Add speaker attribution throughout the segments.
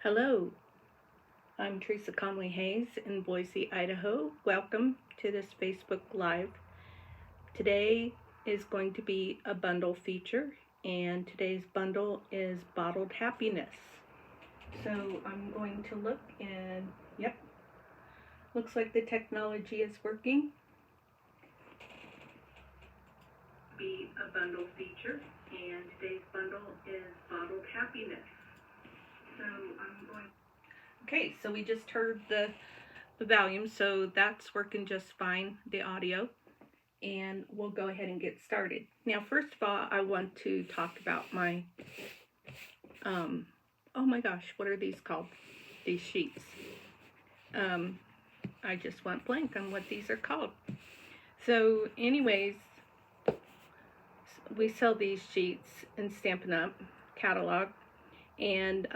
Speaker 1: Hello, I'm Theresa Conway-Hayes in Boise, Idaho. Welcome to this Facebook Live. Today is going to be a bundle feature, and today's bundle is Bottled Happiness. So I'm going to look, and yep, looks like the technology is working. Be a bundle feature, and today's bundle is Bottled Happiness. So I'm going. Okay, so we just heard the volume, so that's working just fine, the audio, and we'll go ahead and get started. Now, first of all, I want to talk about my, oh my gosh, what are these called? These sheets. I just went blank on what these are called. So anyways, we sell these sheets in Stampin' Up! Catalog, and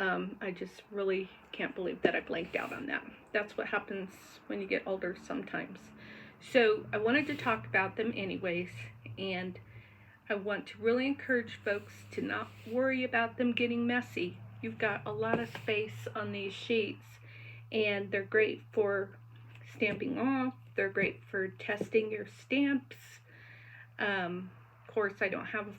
Speaker 1: I just really can't believe that I blanked out on that. That's what happens when you get older sometimes. So I wanted to talk about them anyways, and I want to really encourage folks to not worry about them getting messy. You've got a lot of space on these sheets, and they're great for stamping off. They're great for testing your stamps. Of course, I don't have a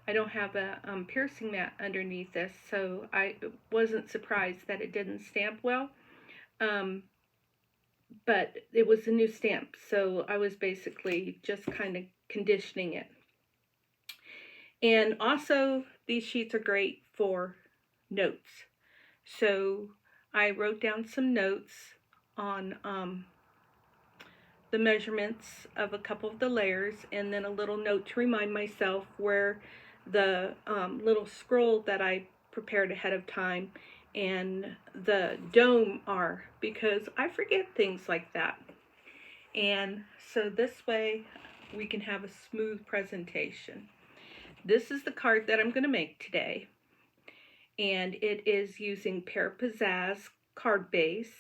Speaker 1: I don't have a piercing mat underneath this, so I wasn't surprised that it didn't stamp well. But it was a new stamp, so I was basically just kind of conditioning it. And also, these sheets are great for notes. So I wrote down some notes on the measurements of a couple of the layers, and then a little note to remind myself where the little scroll that I prepared ahead of time and the dome are, because I forget things like that. And so this way we can have a smooth presentation. This is the card that I'm going to make today, and it is using Pear Pizzazz card base.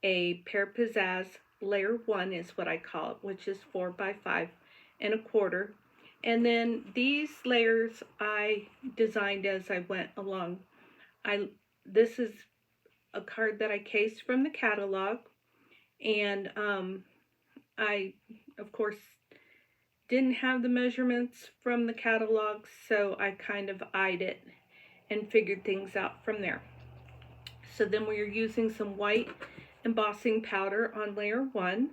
Speaker 1: A Pear Pizzazz layer 1 is what I call it, which is 4 by 5.25. And then these layers I designed as I went along. This is a card that I cased from the catalog, and I, of course, didn't have the measurements from the catalog, so I kind of eyed it and figured things out from there. So then we are using some white embossing powder on layer 1,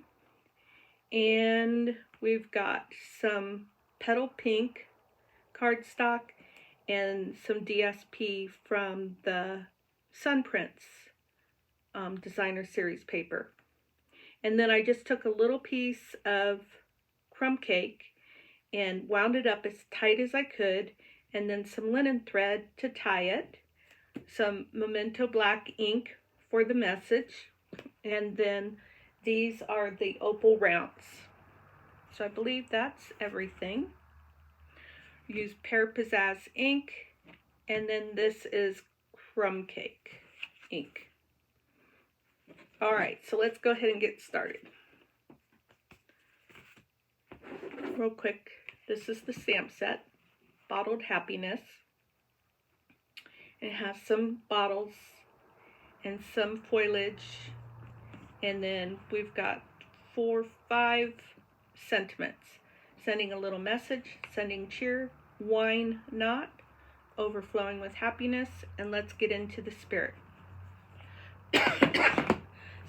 Speaker 1: and we've got some petal pink cardstock and some DSP from the Sun Prince designer series paper. And then I just took a little piece of crumb cake and wound it up as tight as I could, and then some linen thread to tie it, some Memento black ink for the message, and then these are the opal rounds. So I believe that's everything. Use Pear Pizzazz ink, and then this is crumb cake ink. All right, so let's go ahead and get started. Real quick, this is the stamp set, Bottled Happiness. It has some bottles and some foliage, and then we've got 5 sentiments: sending a little message, sending cheer, wine not, overflowing with happiness, and let's get into the spirit.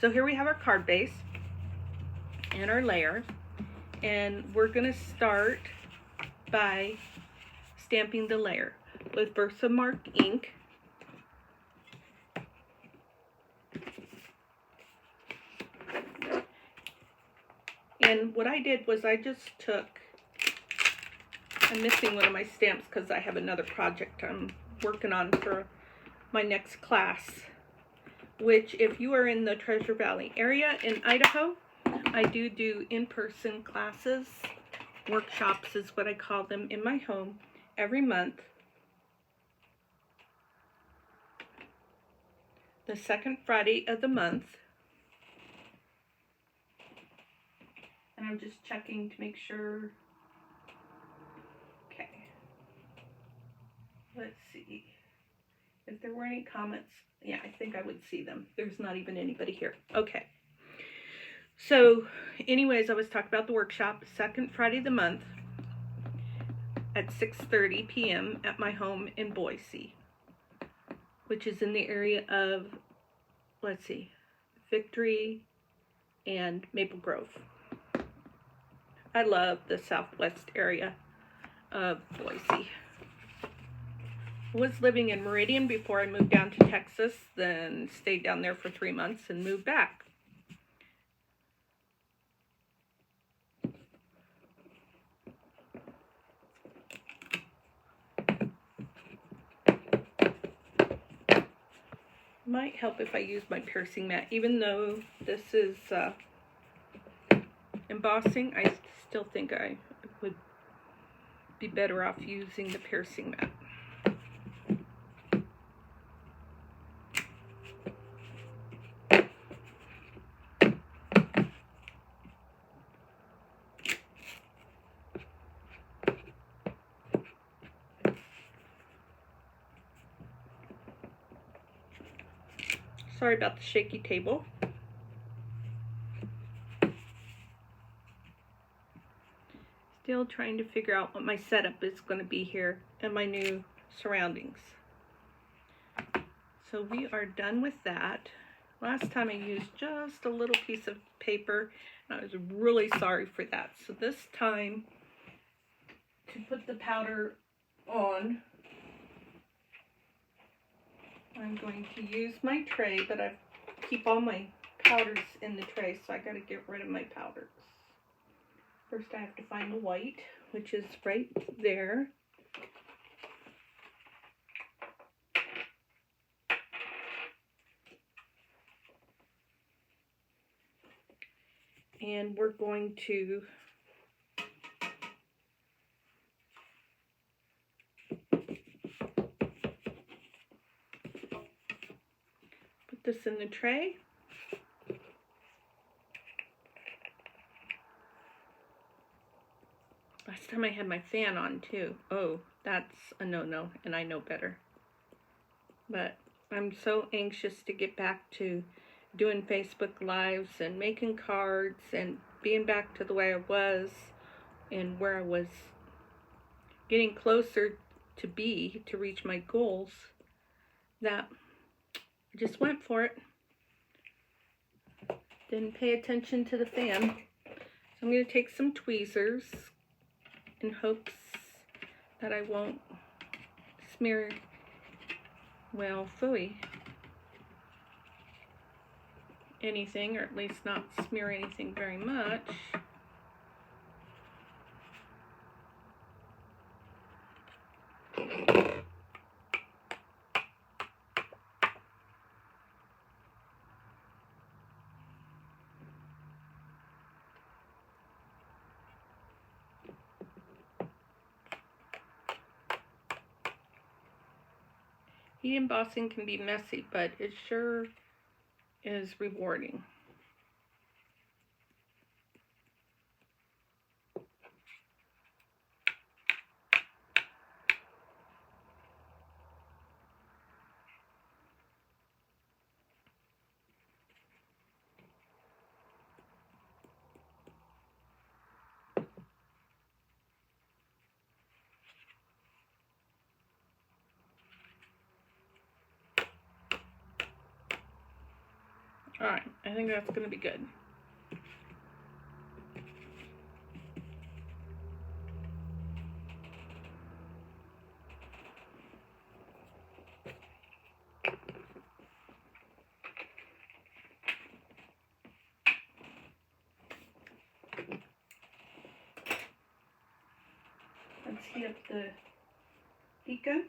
Speaker 1: So here we have our card base and our layer, and we're going to start by stamping the layer with Versamark ink. And what I did was I just took, I'm missing one of my stamps because I have another project I'm working on for my next class, which, if you are in the Treasure Valley area in Idaho, I do in-person classes, workshops is what I call them, in my home every month. The second Friday of the month. And I'm just checking to make sure. Okay. Let's see. If there were any comments, yeah, I think I would see them. There's not even anybody here. Okay. So, anyways, I was talking about the workshop, second Friday of the month at 6:30 p.m. at my home in Boise, which is in the area of, let's see, Victory and Maple Grove. I love the southwest area of Boise. I was living in Meridian before I moved down to Texas, then stayed down there for 3 months and moved back. Might help if I use my piercing mat, even though this is embossing. I still think I would be better off using the piercing mat. Sorry about the shaky table. Still trying to figure out what my setup is going to be here and my new surroundings. So we are done with that. Last time I used just a little piece of paper, and I was really sorry for that. So this time, to put the powder on, I'm going to use my tray, but I keep all my powders in the tray, so I got to get rid of my powders. First I have to find the white, which is right there. And we're going to put this in the tray. Last time I had my fan on too. Oh, that's a no-no, and I know better. But I'm so anxious to get back to doing Facebook Lives and making cards and being back to the way I was and where I was getting closer to reach my goals, that I just went for it. Didn't pay attention to the fan. So I'm going to take some tweezers in hopes that I won't smear, well, phooey, anything, or at least not smear anything very much. Heat embossing can be messy, but it sure is rewarding. Alright, I think that's going to be good. Let's heat up the heat gun.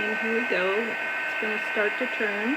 Speaker 1: And here we go. It's going to start to turn.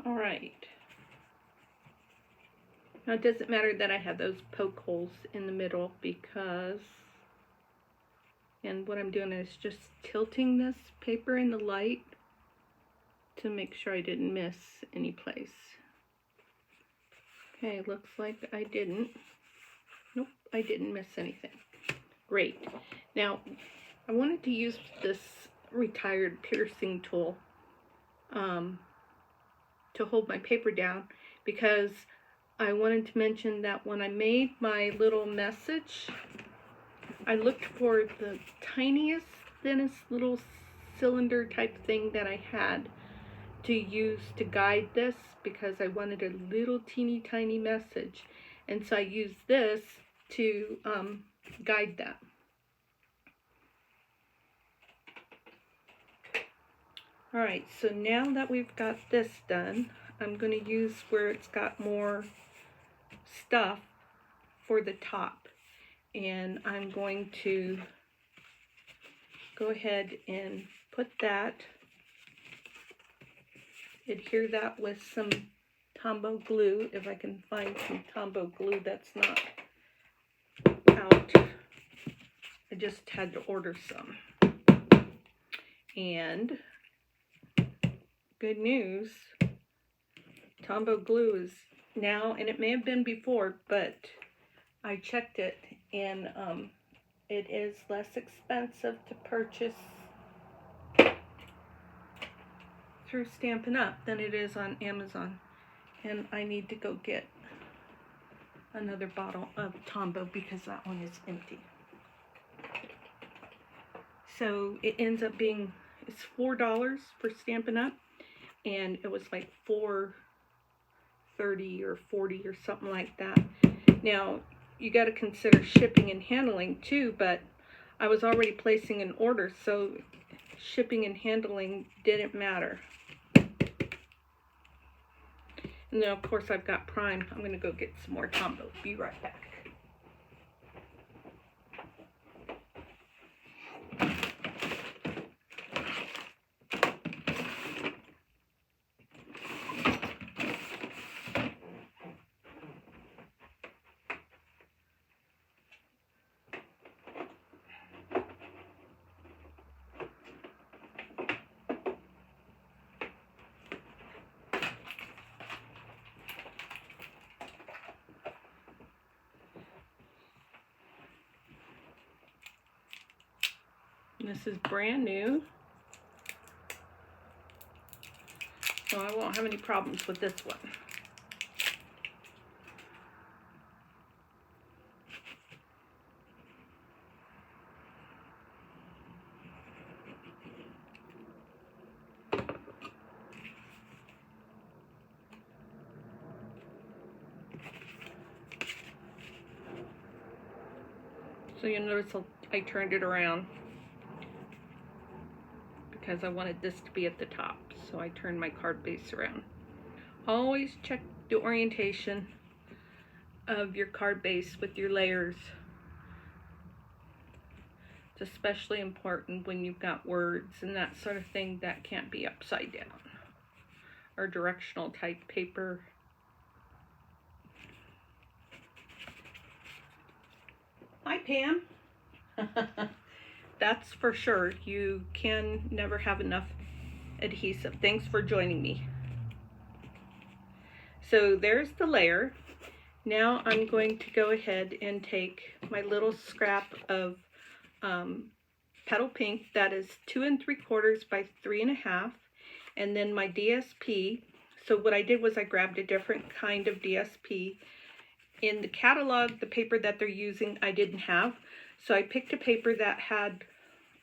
Speaker 1: All right. Now it doesn't matter that I have those poke holes in the middle because, and what I'm doing is just tilting this paper in the light to make sure I didn't miss any place. Okay, looks like I didn't. Nope, I didn't miss anything. Great. Now, I wanted to use this retired piercing tool to hold my paper down because I wanted to mention that when I made my little message, I looked for the tiniest, thinnest little cylinder type thing that I had to use to guide this because I wanted a little teeny tiny message, and so I used this to guide that. Alright, so now that we've got this done, I'm going to use where it's got more stuff for the top, and I'm going to go ahead and put that, adhere that with some Tombow glue, if I can find some Tombow glue that's not out. I just had to order some. And good news, Tombow glue is now, and it may have been before, but I checked it, and it is less expensive to purchase through Stampin' Up! Than it is on Amazon. And I need to go get another bottle of Tombow because that one is empty. So it ends up being, it's $4 for Stampin' Up! And it was like $4.30 or $40 or something like that. Now, you got to consider shipping and handling too, but I was already placing an order, so shipping and handling didn't matter. And then, of course, I've got Prime. I'm going to go get some more Tombow. Be right back. This is brand new, so I won't have any problems with this one. So you'll notice I turned it around because I wanted this to be at the top. So I turned my card base around. Always check the orientation of your card base with your layers. It's especially important when you've got words and that sort of thing that can't be upside down, or directional type paper. Hi, Pam. That's for sure. You can never have enough adhesive. Thanks for joining me. So there's the layer. Now I'm going to go ahead and take my little scrap of petal pink that is 2 3/4 by 3 1/2, and then my DSP. So what I did was I grabbed a different kind of DSP. In the catalog, the paper that they're using I didn't have, so I picked a paper that had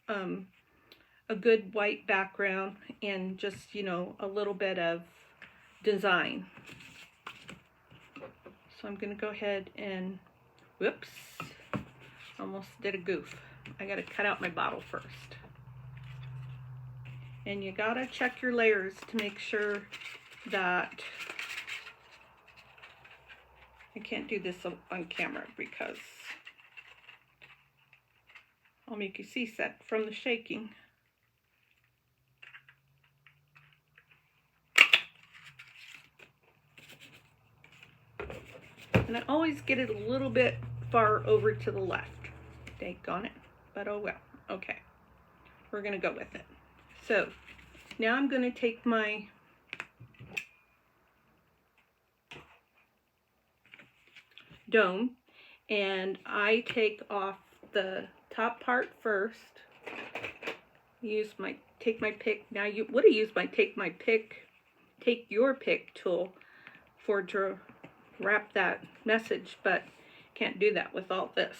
Speaker 1: a good white background and just, you know, a little bit of design. So I'm going to go ahead and, whoops, almost did a goof. I got to cut out my bottle first. And you got to check your layers to make sure that, I can't do this on camera because I'll make you seasick from the shaking. And I always get it a little bit far over to the left. Daggone it. But oh well. Okay. We're going to go with it. So now I'm going to take my dome and I take off the top part first. Take my pick. Now you would have used my take your pick tool to wrap that message, but can't do that with all this.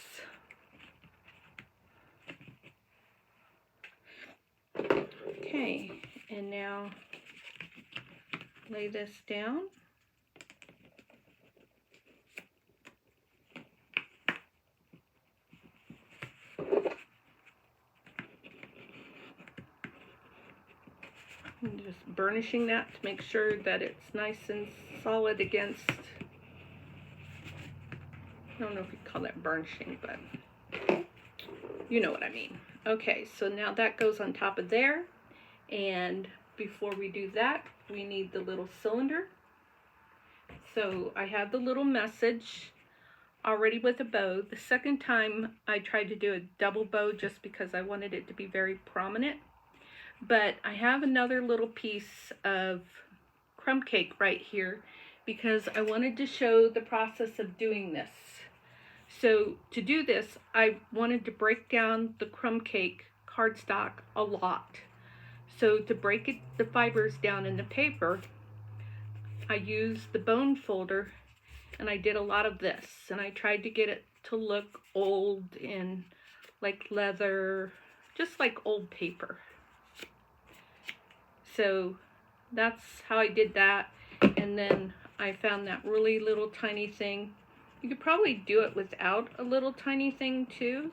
Speaker 1: Okay, and now lay this down. I'm just burnishing that to make sure that it's nice and solid against, I don't know if you call that burnishing, but you know what I mean. Okay, so now that goes on top of there, and before we do that, we need the little cylinder. So I have the little message already with a bow. The second time I tried to do a double bow just because I wanted it to be very prominent. But I have another little piece of crumb cake right here because I wanted to show the process of doing this. So to do this, I wanted to break down the crumb cake cardstock a lot. So to break the fibers down in the paper, I used the bone folder and I did a lot of this. And I tried to get it to look old and like leather, just like old paper. So that's how I did that. And then I found that really little tiny thing. You could probably do it without a little tiny thing too.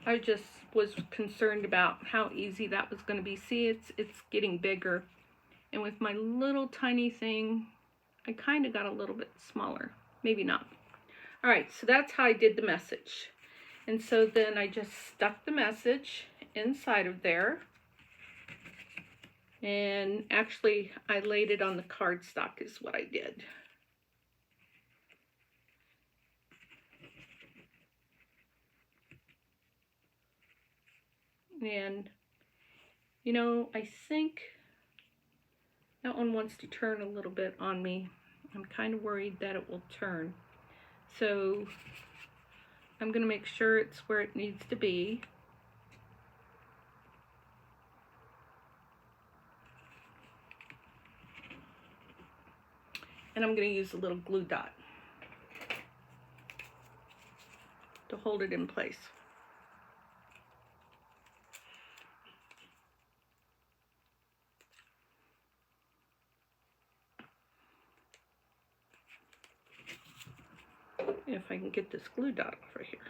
Speaker 1: I just was concerned about how easy that was going to be. See, it's getting bigger. And with my little tiny thing, I kind of got a little bit smaller. Maybe not. All right, so that's how I did the message. And so then I just stuck the message inside of there. And actually, I laid it on the cardstock is what I did. And, you know, I think that one wants to turn a little bit on me. I'm kind of worried that it will turn. So I'm going to make sure it's where it needs to be. And I'm going to use a little glue dot to hold it in place. if I can get this glue dot off right here.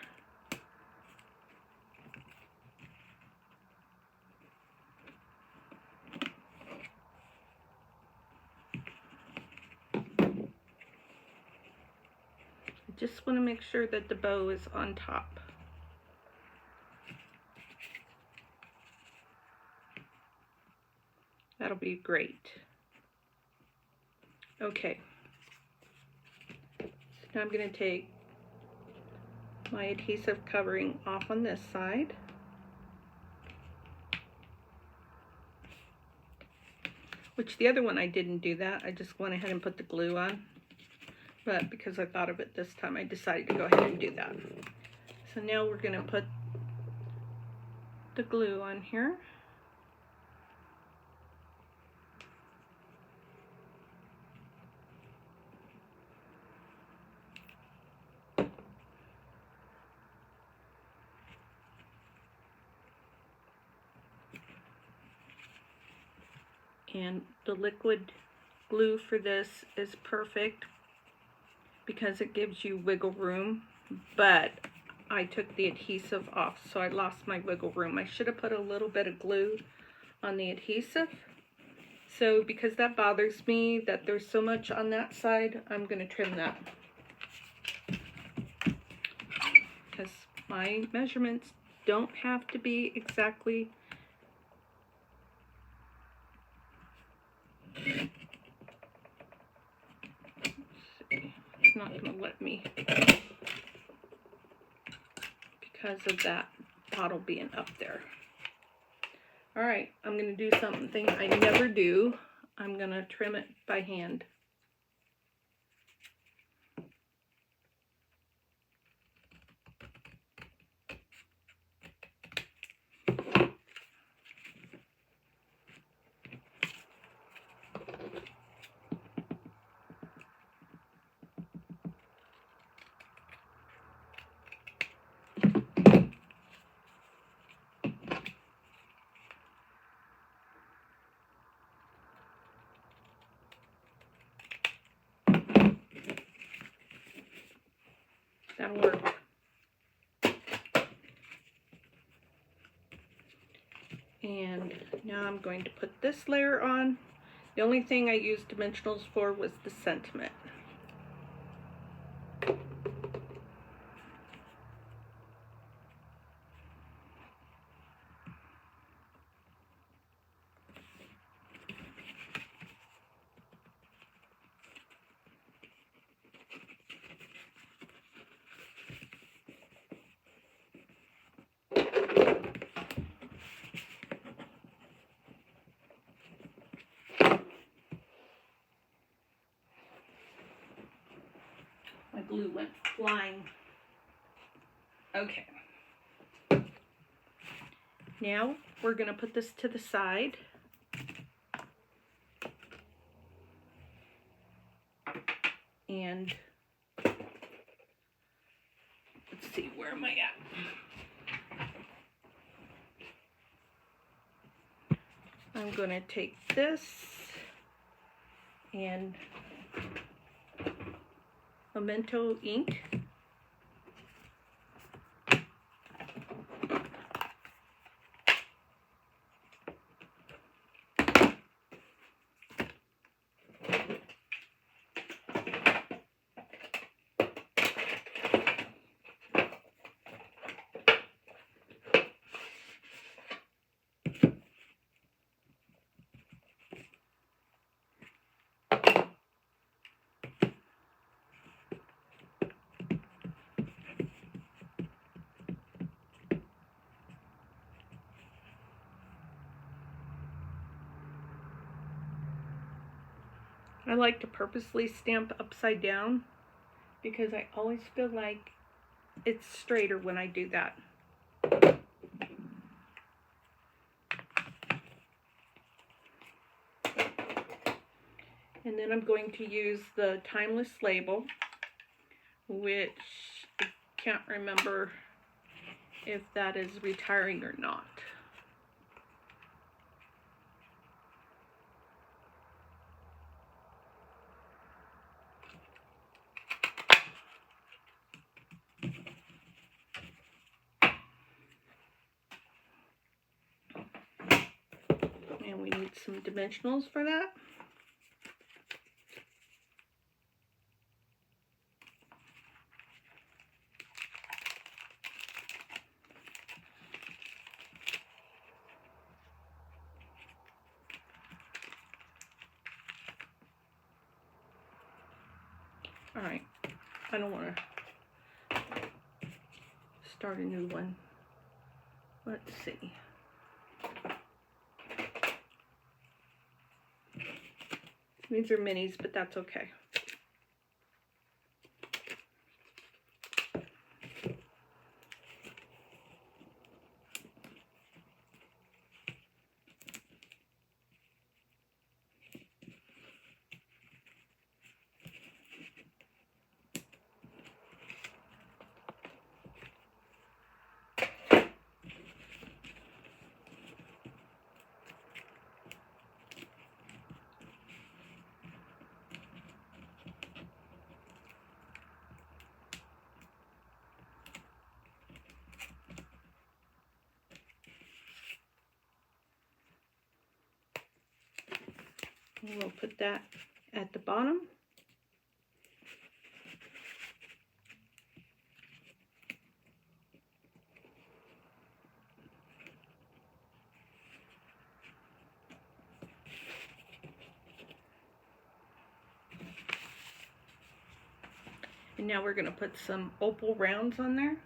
Speaker 1: I just want to make sure that the bow is on top. That'll be great. Okay. So now I'm going to take my adhesive covering off on this side. Which the other one I didn't do that. I just went ahead and put the glue on. But because I thought of it this time, I decided to go ahead and do that. So now we're going to put the glue on here. And the liquid glue for this is perfect because it gives you wiggle room, but I took the adhesive off, so I lost my wiggle room. I should have put a little bit of glue on the adhesive. So because that bothers me that there's so much on that side, I'm going to trim that. Because my measurements don't have to be exactly it's not going to let me because of that bottle being up there. Alright, I'm going to do something I never do. I'm going to trim it by hand. That'll work. And now I'm going to put this layer on. The only thing I used dimensionals for was the sentiment. My glue went flying. Okay. Now we're going to put this to the side. And let's see, where am I at? I'm going to take this and Tombow ink. I like to purposely stamp upside down because I always feel like it's straighter when I do that. And then I'm going to use the Timeless label, which I can't remember if that is retiring or not. some dimensionals for that. All right, I don't want to start a new one. Let's see. These are minis, but that's okay. And we'll put that at the bottom. And now we're going to put some opal rounds on there.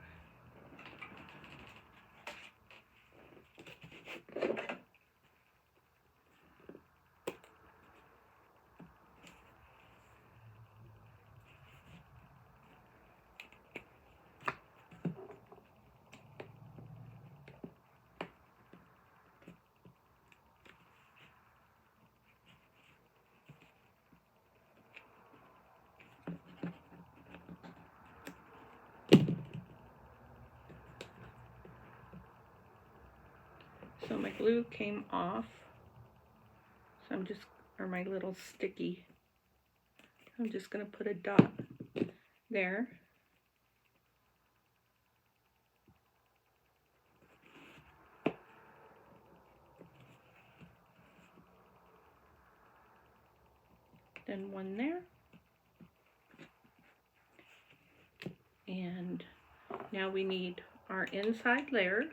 Speaker 1: So my glue came off, so I'm just, or my little sticky, I'm just going to put a dot there. Then one there. And now we need our inside layer.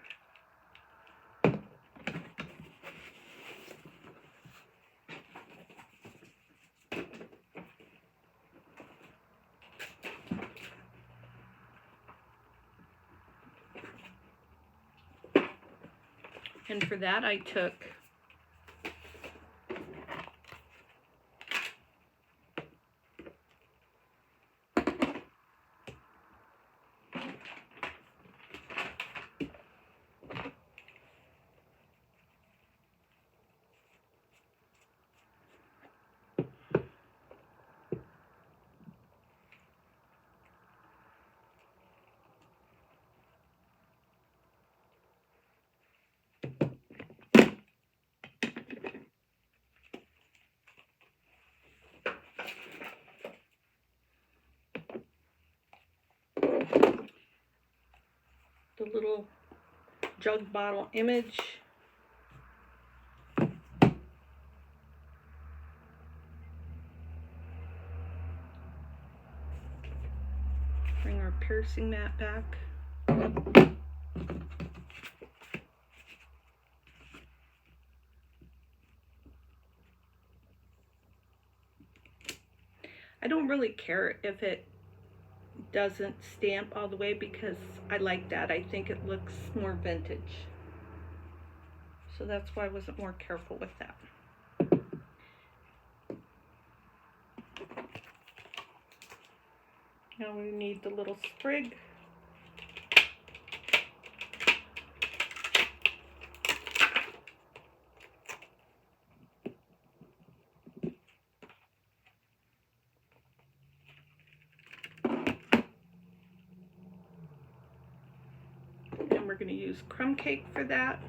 Speaker 1: And for that I took the little jug bottle image. Bring our piercing mat back. I don't really care if it doesn't stamp all the way because I like that. I think it looks more vintage. So that's why I wasn't more careful with that. Now we need the little sprig. And we're going to use crumb cake for that.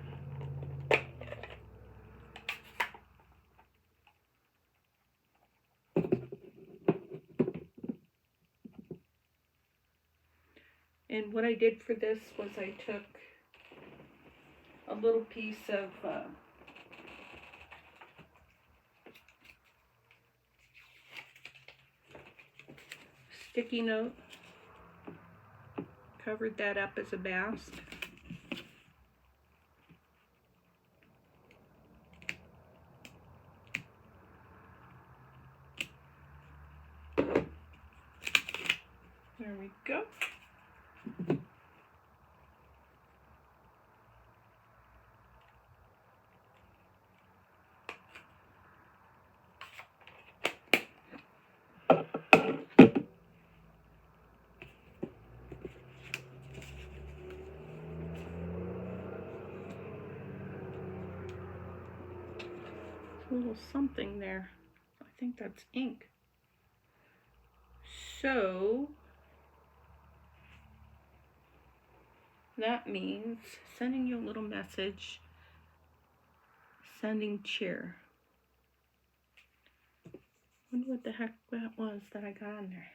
Speaker 1: And what I did for this was I took a little piece of sticky note. Covered that up as a mask. There we go. A little something there. I think that's ink. So that means sending you a little message, sending cheer. Wonder what the heck that was that I got on there.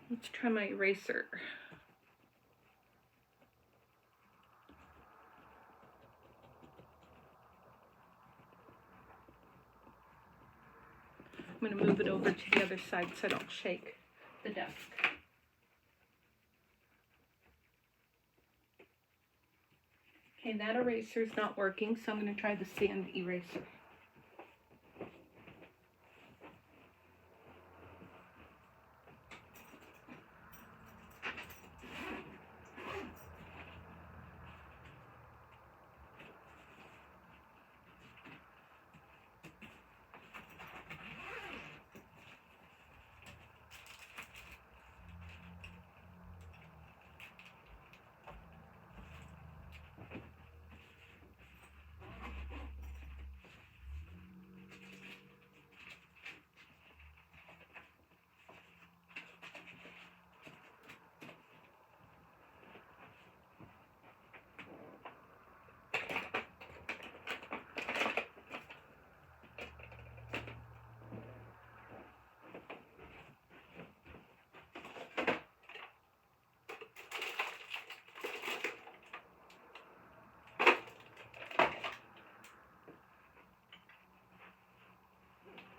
Speaker 1: Let's try my eraser. I'm going to move it over to the other side so I don't shake the desk. Okay, that eraser is not working, so I'm going to try the sand eraser.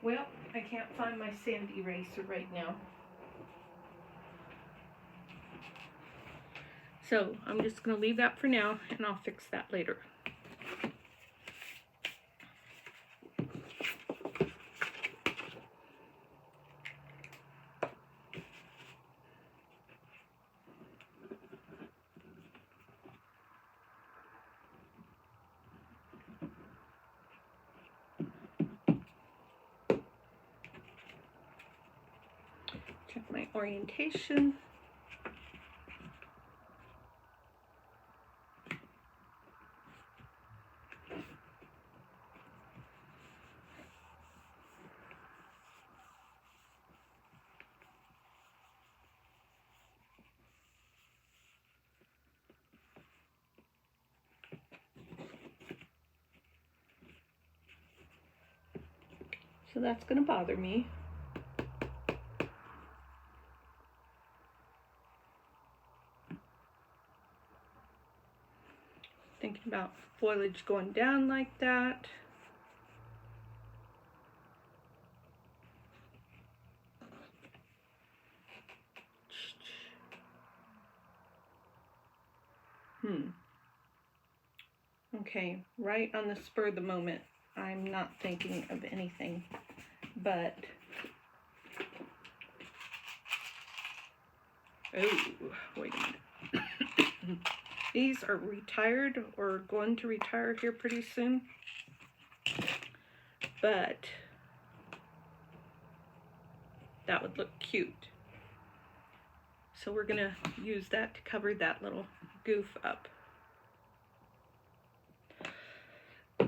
Speaker 1: Well, I can't find my sand eraser right now. So I'm just going to leave that for now, and I'll fix that later. Check my orientation. So that's going to bother me. Thinking about foliage going down like that. Okay, right on the spur of the moment, I'm not thinking of anything, but oh, wait a minute. These are retired or going to retire here pretty soon, but that would look cute. So we're gonna use that to cover that little goof up. I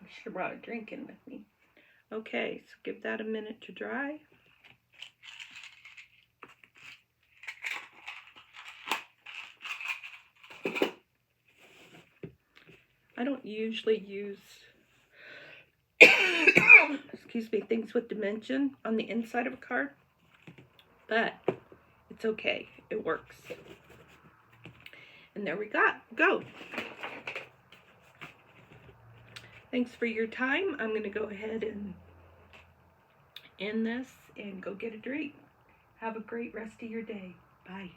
Speaker 1: should have brought a drink in with me. Okay, so give that a minute to dry. I don't usually use, excuse things with dimension on the inside of a card, but it's okay. It works. And there we go. Thanks for your time. I'm going to go ahead and end this and go get a drink. Have a great rest of your day. Bye.